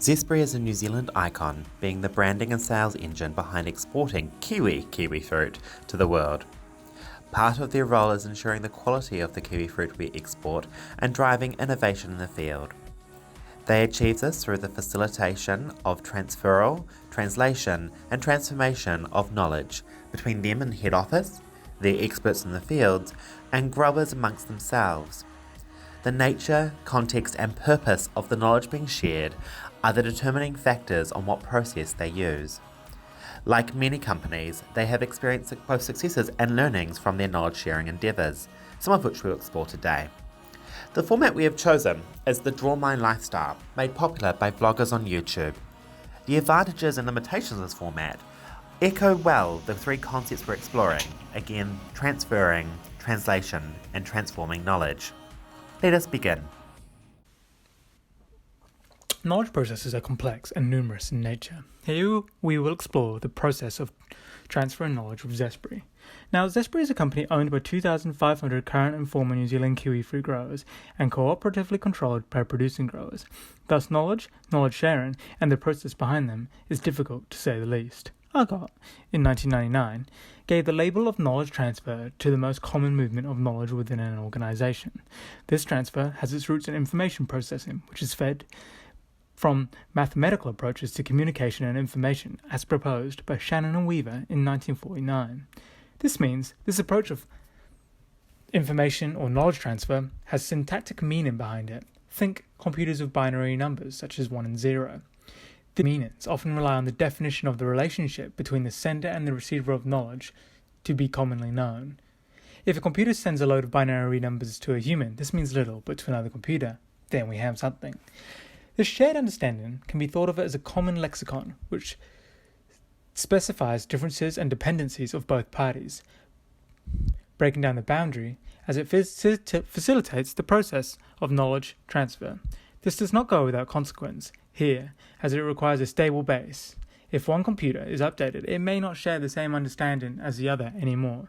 Zespri is a New Zealand icon, being the branding and sales engine behind exporting kiwi fruit to the world. Part of their role is ensuring the quality of the kiwi fruit we export and driving innovation in the field. They achieve this through the facilitation of transferal, translation, and transformation of knowledge between them and head office, their experts in the fields, and growers amongst themselves. The nature, context, and purpose of the knowledge being shared are the determining factors on what process they use. Like many companies, they have experienced both successes and learnings from their knowledge sharing endeavours, some of which we'll explore today. The format we have chosen is the Drawmine Lifestyle, made popular by vloggers on YouTube. The advantages and limitations of this format echo well the three concepts we're exploring, again, transferring, translation, and transforming knowledge. Let us begin. Knowledge processes are complex and numerous in nature. Here we will explore the process of transferring knowledge with Zespri. Now, Zespri is a company owned by 2,500 current and former New Zealand kiwi fruit growers and cooperatively controlled by producing growers. Thus, knowledge sharing, and the process behind them is difficult to say the least. Argot, in 1999, gave the label of knowledge transfer to the most common movement of knowledge within an organization. This transfer has its roots in information processing, which is fed from mathematical approaches to communication and information, as proposed by Shannon and Weaver in 1949. This means this approach of information or knowledge transfer has syntactic meaning behind it. Think computers with binary numbers, such as 1 and 0. The meanings often rely on the definition of the relationship between the sender and the receiver of knowledge to be commonly known. If a computer sends a load of binary numbers to a human, this means little, but to another computer, then we have something. This shared understanding can be thought of as a common lexicon, which specifies differences and dependencies of both parties, breaking down the boundary as it facilitates the process of knowledge transfer. This does not go without consequence here, as it requires a stable base. If one computer is updated, it may not share the same understanding as the other anymore.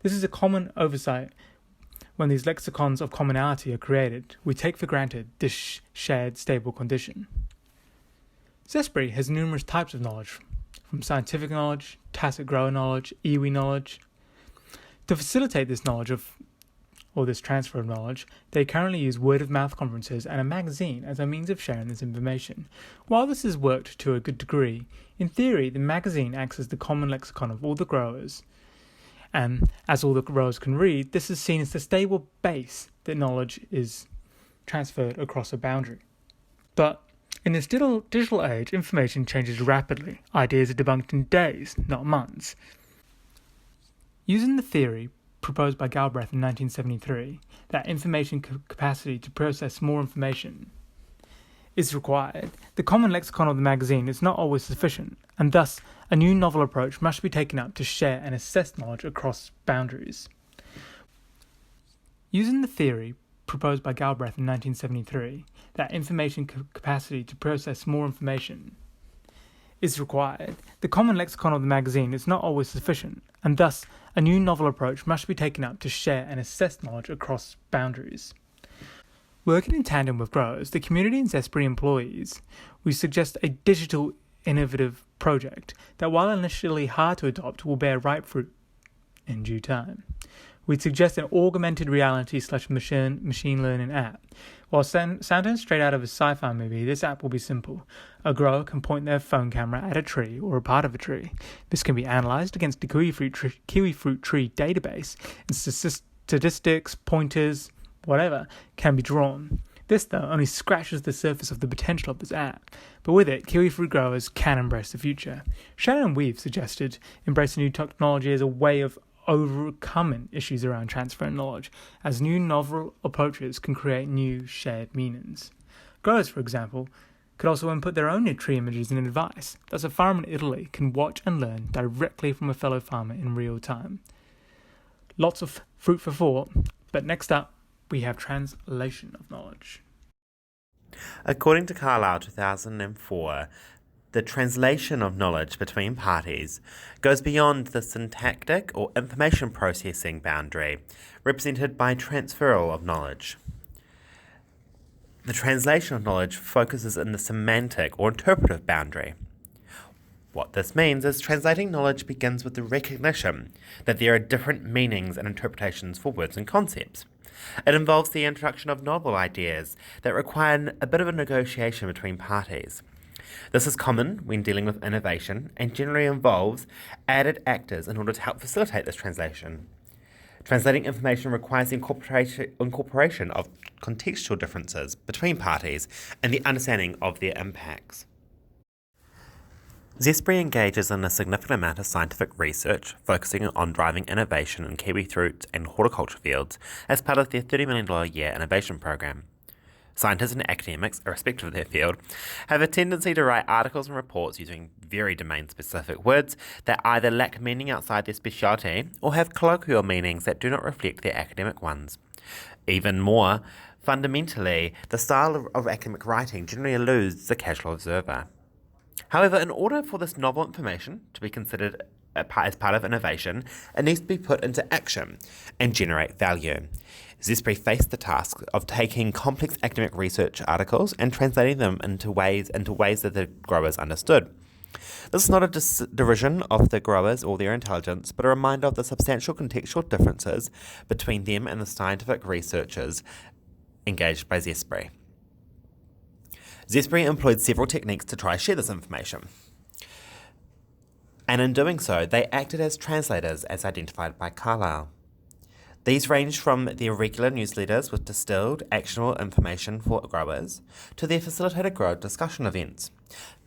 This is a common oversight. When these lexicons of commonality are created, we take for granted this shared stable condition. Zespri has numerous types of knowledge, from scientific knowledge, tacit grower knowledge, iwi knowledge. To facilitate this this transfer of knowledge, they currently use word-of-mouth conferences and a magazine as a means of sharing this information. While this has worked to a good degree, in theory the magazine acts as the common lexicon of all the growers, and as all the growers can read, this is seen as the stable base that knowledge is transferred across a boundary. But in this digital age, information changes rapidly. Ideas are debunked in days, not months. Using the theory proposed by Galbraith in 1973, that information capacity to process more information is required, the common lexicon of the magazine is not always sufficient, and thus a new novel approach must be taken up to share and assess knowledge across boundaries. Using the theory proposed by Galbraith in 1973, that information capacity to process more information is required, the common lexicon of the magazine is not always sufficient, and thus a new novel approach must be taken up to share and assess knowledge across boundaries. Working in tandem with growers, the community and Zespri employees, we suggest a digital innovative project that, while initially hard to adopt, will bear ripe fruit in due time. We'd suggest an augmented reality / machine learning app. While sounding straight out of a sci-fi movie, this app will be simple. A grower can point their phone camera at a tree or a part of a tree. This can be analysed against the kiwi fruit tree database, and statistics, pointers, whatever, can be drawn. This, though, only scratches the surface of the potential of this app, but with it, kiwi fruit growers can embrace the future. Shannon and Weave suggested embracing new technology as a way of overcoming issues around transferring knowledge, as new novel approaches can create new shared meanings. Growers, for example, could also input their own tree images and advice. Thus, a farmer in Italy can watch and learn directly from a fellow farmer in real time. Lots of fruit for thought, but next up, we have translation of knowledge. According to Carlisle 2004, the translation of knowledge between parties goes beyond the syntactic or information processing boundary, represented by transferal of knowledge. The translation of knowledge focuses in the semantic or interpretive boundary. What this means is translating knowledge begins with the recognition that there are different meanings and interpretations for words and concepts. It involves the introduction of novel ideas that require a bit of a negotiation between parties. This is common when dealing with innovation and generally involves added actors in order to help facilitate this translation. Translating information requires the incorporation of contextual differences between parties and the understanding of their impacts. Zespri engages in a significant amount of scientific research focusing on driving innovation in kiwi fruit and horticulture fields as part of their $30 million a year innovation program. Scientists and academics, irrespective of their field, have a tendency to write articles and reports using very domain-specific words that either lack meaning outside their specialty or have colloquial meanings that do not reflect their academic ones. Even more, fundamentally, the style of academic writing generally eludes the casual observer. However, in order for this novel information to be considered as part of innovation, it needs to be put into action and generate value. Zespri faced the task of taking complex academic research articles and translating them into ways that the growers understood. This is not a derision of the growers or their intelligence, but a reminder of the substantial contextual differences between them and the scientific researchers engaged by Zespri. Zespri employed several techniques to try to share this information. And in doing so, they acted as translators as identified by Carlyle. These ranged from their regular newsletters with distilled, actionable information for growers to their facilitated grower discussion events.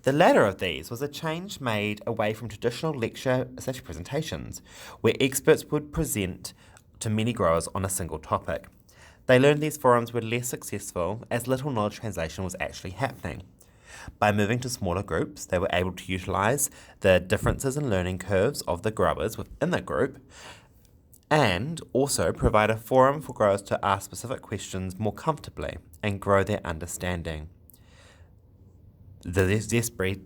The latter of these was a change made away from traditional lecture such presentations, where experts would present to many growers on a single topic. They learned these forums were less successful as little knowledge translation was actually happening. By moving to smaller groups, they were able to utilize the differences in learning curves of the growers within the group and also provide a forum for growers to ask specific questions more comfortably and grow their understanding. The Zespri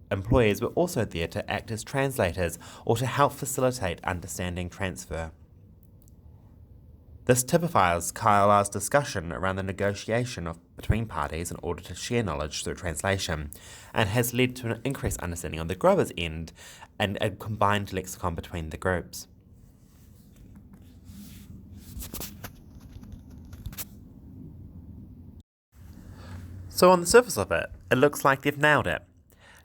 employees were also there to act as translators or to help facilitate understanding transfer. This typifies Carlyle's discussion around the negotiation between parties in order to share knowledge through translation, and has led to an increased understanding on the grower's end and a combined lexicon between the groups. So on the surface of it, it looks like they've nailed it.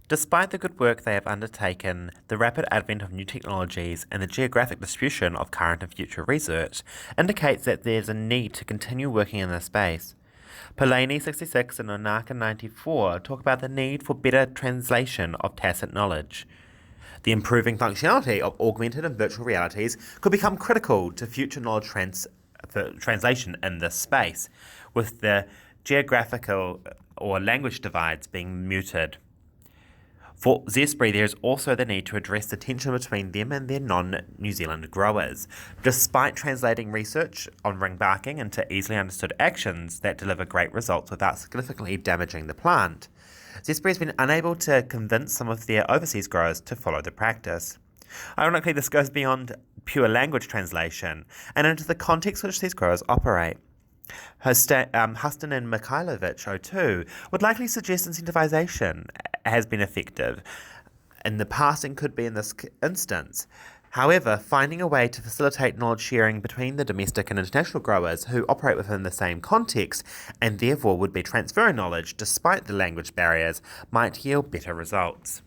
Despite the good work they have undertaken, the rapid advent of new technologies and the geographic distribution of current and future research indicates that there's a need to continue working in this space. Polanyi 66 and Onaka 94 talk about the need for better translation of tacit knowledge. The improving functionality of augmented and virtual realities could become critical to future knowledge translation in this space, with the geographical or language divides being muted. For Zespri, there is also the need to address the tension between them and their non-New Zealand growers. Despite translating research on ring barking into easily understood actions that deliver great results without significantly damaging the plant, Zespri has been unable to convince some of their overseas growers to follow the practice. Ironically, this goes beyond pure language translation and into the context in which these growers operate. Huston and Mikhailovich, O2, would likely suggest incentivization has been effective in the past and could be in this instance. However, finding a way to facilitate knowledge sharing between the domestic and international growers who operate within the same context and therefore would be transferring knowledge despite the language barriers might yield better results.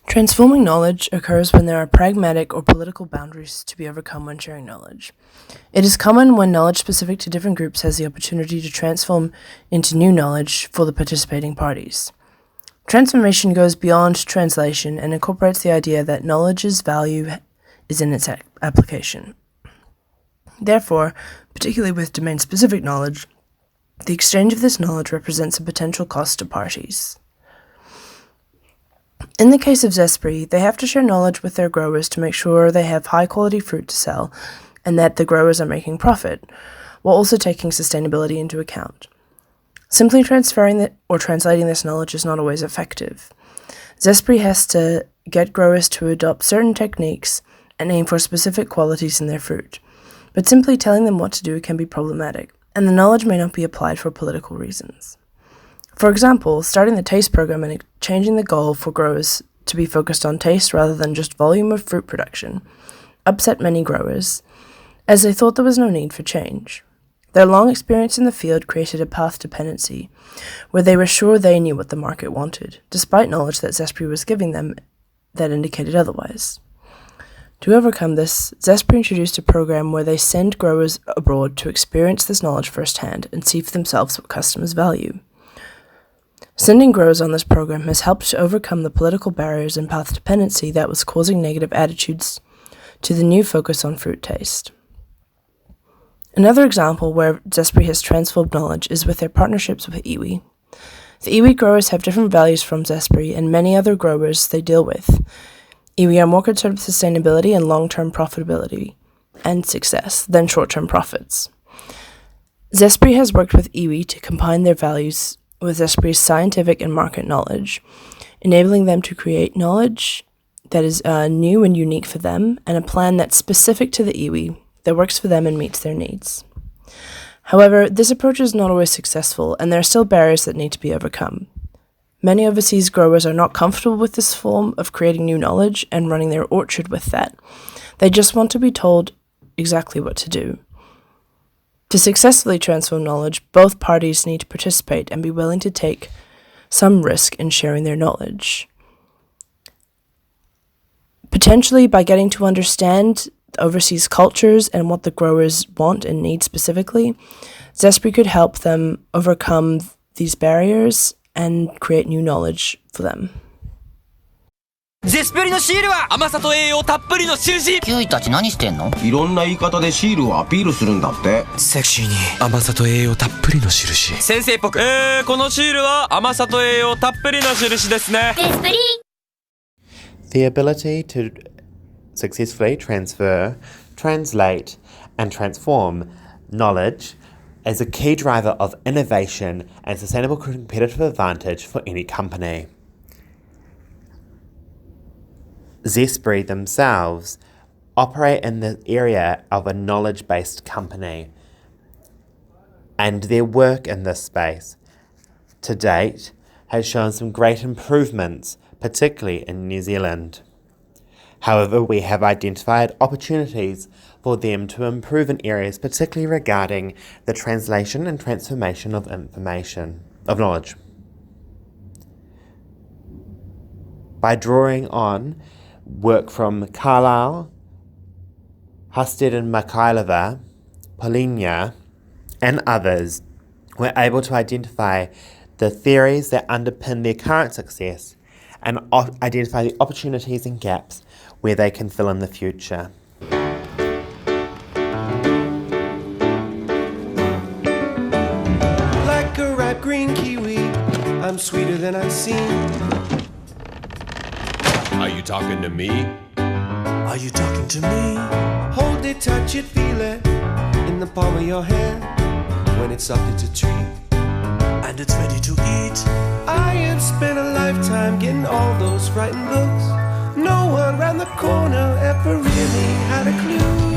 Transforming knowledge occurs when there are pragmatic or political boundaries to be overcome when sharing knowledge. It is common when knowledge specific to different groups has the opportunity to transform into new knowledge for the participating parties. Transformation goes beyond translation and incorporates the idea that knowledge's value is in its application. Therefore, particularly with domain-specific knowledge, the exchange of this knowledge represents a potential cost to parties. In the case of Zespri, they have to share knowledge with their growers to make sure they have high-quality fruit to sell and that the growers are making profit, while also taking sustainability into account. Simply transferring or translating this knowledge is not always effective. Zespri has to get growers to adopt certain techniques and aim for specific qualities in their fruit, but simply telling them what to do can be problematic, and the knowledge may not be applied for political reasons. For example, starting the taste program and changing the goal for growers to be focused on taste rather than just volume of fruit production upset many growers, as they thought there was no need for change. Their long experience in the field created a path dependency, where they were sure they knew what the market wanted, despite knowledge that Zespri was giving them that indicated otherwise. To overcome this, Zespri introduced a program where they send growers abroad to experience this knowledge firsthand and see for themselves what customers value. Sending growers on this program has helped to overcome the political barriers and path dependency that was causing negative attitudes to the new focus on fruit taste. Another example where Zespri has transformed knowledge is with their partnerships with iwi. The iwi growers have different values from Zespri and many other growers they deal with. Iwi are more concerned with sustainability and long-term profitability and success than short-term profits. Zespri has worked with iwi to combine their values with Zespri's scientific and market knowledge, enabling them to create knowledge that is new and unique for them and a plan that's specific to the iwi that works for them and meets their needs. However, this approach is not always successful, and there are still barriers that need to be overcome. Many overseas growers are not comfortable with this form of creating new knowledge and running their orchard with that. They just want to be told exactly what to do. To successfully transform knowledge, both parties need to participate and be willing to take some risk in sharing their knowledge. Potentially by getting to understand overseas cultures and what the growers want and need specifically, Zespri could help them overcome these barriers and create new knowledge for them. ゼスプリのシールは甘さと栄養たっぷりの印。キウイたち何してんの？いろんな言い方でシールをアピールするんだって。セクシーに甘さと栄養たっぷりの印。先生っぽくこのシールは甘さと栄養たっぷりの印ですね。ゼスプリ The ability to successfully transfer, translate, and transform knowledge is a key driver of innovation and sustainable competitive advantage for any company. Zespri themselves operate in the area of a knowledge-based company, and their work in this space to date has shown some great improvements, particularly in New Zealand. However, we have identified opportunities for them to improve in areas particularly regarding the translation and transformation of knowledge. By drawing on work from Carlisle, Husted and Mikhailova, Polinia, and others, we're able to identify the theories that underpin their current success and identify the opportunities and gaps where they can fill in the future. Like a ripe green kiwi, I'm sweeter than I've seen. Are you talking to me? Are you talking to me? Hold it, touch it, feel it in the palm of your hand. When it's up, it's a treat, and it's ready to eat. I have spent a lifetime getting all those frightened looks. No one round the corner ever really had a clue.